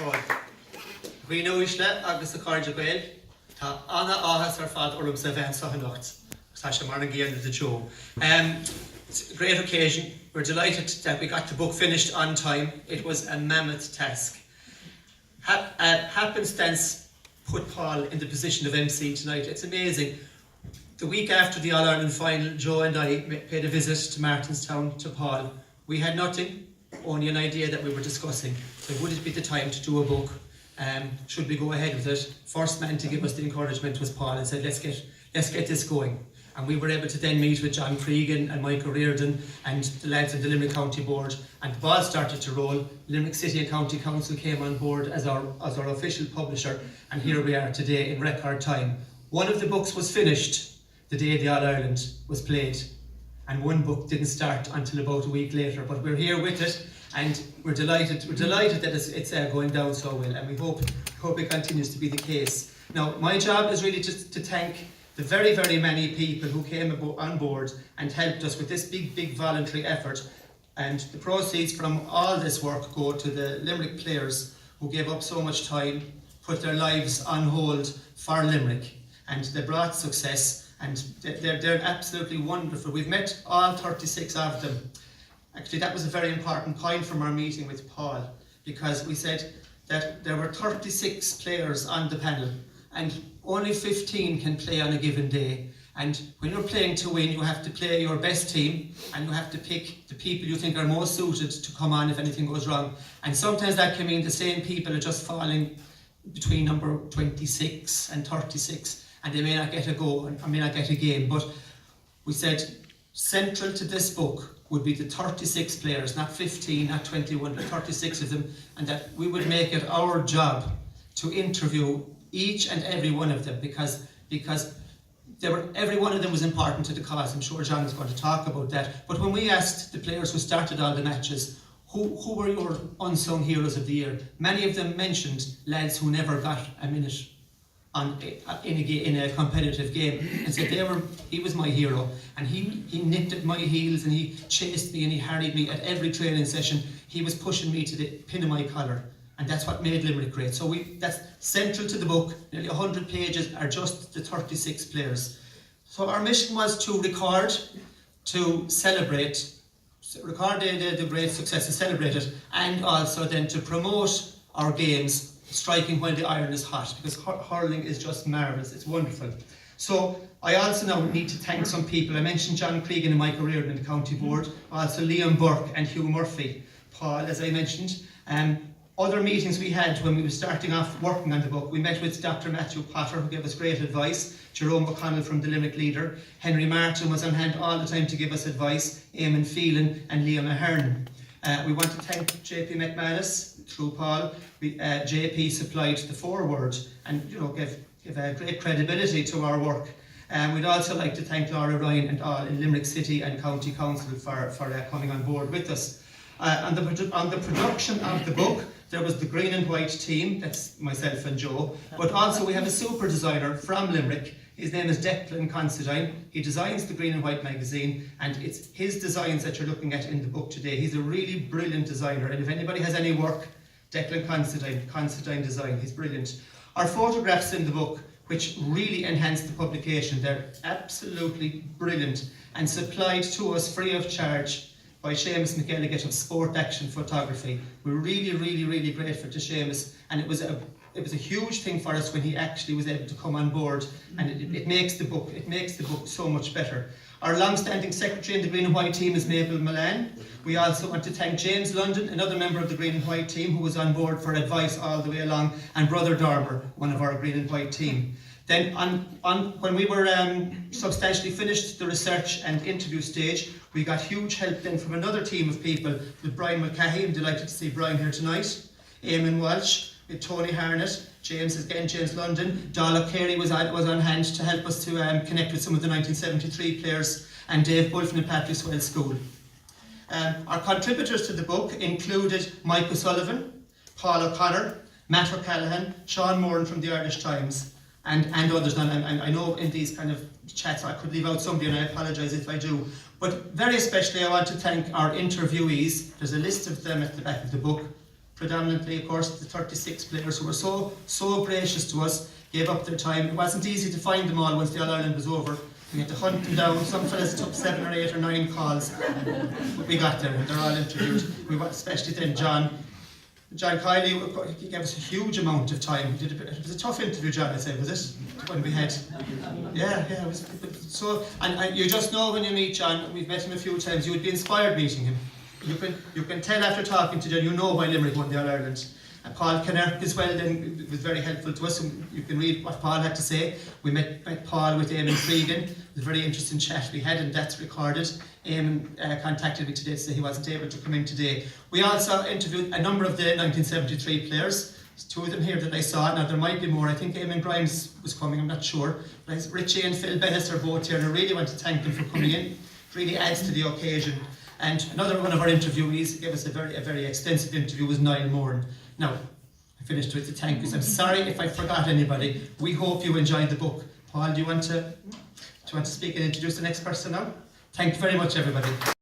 Paul. Bhíonn uaisle agus a cáirde gael, tá anna áthas ar fad orm sa bhean sa hanocht. Tá sé mar an géan the show. It's a great occasion. We're delighted that we got the book finished on time. It was a mammoth task. Happenstance put Paul in the position of MC tonight. It's amazing. The week after the All-Ireland final, Joe and I paid a visit to Martinstown to Paul. We had nothing, only an idea that we were discussing. So would it be the time to do a book? Should we go ahead with it? First man to give us the encouragement was Paul and said, let's get this going. And we were able to then meet with John Cregan and Michael Reardon and the lads in the Limerick County Board, and the ball started to roll. Limerick City and County Council came on board as our official publisher, and here we are today in record time. One of the books was finished the day the All-Ireland was played, and one book didn't start until about a week later, but we're here with it, and we're delighted that it's going down so well, and we hope it continues to be the case. Now, my job is really just to thank the very, very many people who came on board and helped us with this big voluntary effort, and the proceeds from all this work go to the Limerick players who gave up so much time, put their lives on hold for Limerick, and they brought success, and they're absolutely wonderful. We've met all 36 of them. Actually, that was a very important point from our meeting with Paul, because we said that there were 36 players on the panel, and only 15 can play on a given day. And when you're playing to win, you have to play your best team, and you have to pick the people you think are most suited to come on if anything goes wrong. And sometimes that can mean the same people are just falling between number 26 and 36, and they may not get a go and may not get a game. But we said central to this book would be the 36 players, not 15, not 21, but 36 of them, and that we would make it our job to interview each and every one of them, because every one of them was important to the cause. I'm sure John is going to talk about that. But when we asked the players who started all the matches, who were your unsung heroes of the year, many of them mentioned lads who never got a minute in a competitive game, and said he was my hero, and he nipped at my heels, and he chased me, and he harried me at every training session. He was pushing me to the pin of my collar. And that's what made Limerick great. So that's central to the book. Nearly 100 pages are just the 36 players. So our mission was to record, to celebrate, the great success and celebrate it, and also then to promote our games, striking while the iron is hot, because hurling is just marvellous, it's wonderful. So I also now need to thank some people. I mentioned John Cregan and Michael Reardon in the County Board, also Liam Burke and Hugh Murphy, Paul, as I mentioned. Other meetings we had when we were starting off working on the book, we met with Dr. Matthew Potter, who gave us great advice, Jerome O'Connell from the Limerick Leader, Henry Martin was on hand all the time to give us advice, Eamon Phelan and Liam Ahern. We want to thank JP McManus through Paul. JP supplied the foreword and gave great credibility to our work. We'd also like to thank Laura Ryan and all in Limerick City and County Council for coming on board with us. On the production of the book, there was the green and white team, that's myself and Joe, but also we have a super designer from Limerick. His name is Declan Considine. He designs the green and white magazine, and it's his designs that you're looking at in the book today. He's a really brilliant designer, and if anybody has any work, Declan Considine Design, he's brilliant. Our photographs in the book, which really enhance the publication, they're absolutely brilliant and supplied to us free of charge by Seamus McElligott of Sport Action Photography. We're really grateful to Seamus, and it was a huge thing for us when he actually was able to come on board, and it makes the book so much better. Our long-standing secretary in the Green and White team is Mabel Milan. We also want to thank James London, another member of the Green and White team who was on board for advice all the way along, and Brother Dormer, one of our Green and White team. Then when we were substantially finished the research and interview stage, we got huge help then from another team of people, with Brian Mulcahy. I'm delighted to see Brian here tonight. Eamon Walsh, with Tony Harnett, James London. Dala Carey was on hand to help us to connect with some of the 1973 players, and Dave Bull from the Patrick Swell School. Our contributors to the book included Mike O'Sullivan, Paul O'Connor, Matt O'Callaghan, Sean Moran from the Irish Times, and others. And I know in these kind of chats I could leave out somebody, and I apologise if I do. But very especially I want to thank our interviewees. There's a list of them at the back of the book. predominantly, of course, the 36 players who were so gracious to us, gave up their time. It wasn't easy to find them all once the All-Ireland was over. We had to hunt them down. Some fellas took 7 or 8 or 9 calls, but we got there and they're all interviewed. We, especially then John Kiley, he gave us a huge amount of time. It was a tough interview, John, I'd say, was it? When we had, yeah, it was so. And you just know when you meet John. We've met him a few times. You would be inspired meeting him. You can tell after talking to John. You know why Limerick won the All Ireland. And Paul Kinnerk as well. Then was very helpful to us. And you can read what Paul had to say. We met Paul with Eamon Cregan. It was a very interesting chat we had, and that's recorded. Eamon contacted me today to say he wasn't able to come in today. We also interviewed a number of the 1973 players. There's 2 of them here that I saw. Now there might be more. I think Eamon Grimes was coming, I'm not sure. But Richie and Phil Bennett are both here, and I really want to thank them for coming in. It really adds to the occasion. And another one of our interviewees gave us a very extensive interview, was Niall Moran. Now, I finished with the thank yous. I'm sorry if I forgot anybody. We hope you enjoyed the book. Paul, do you want to speak and introduce the next person now? Thank you very much, everybody.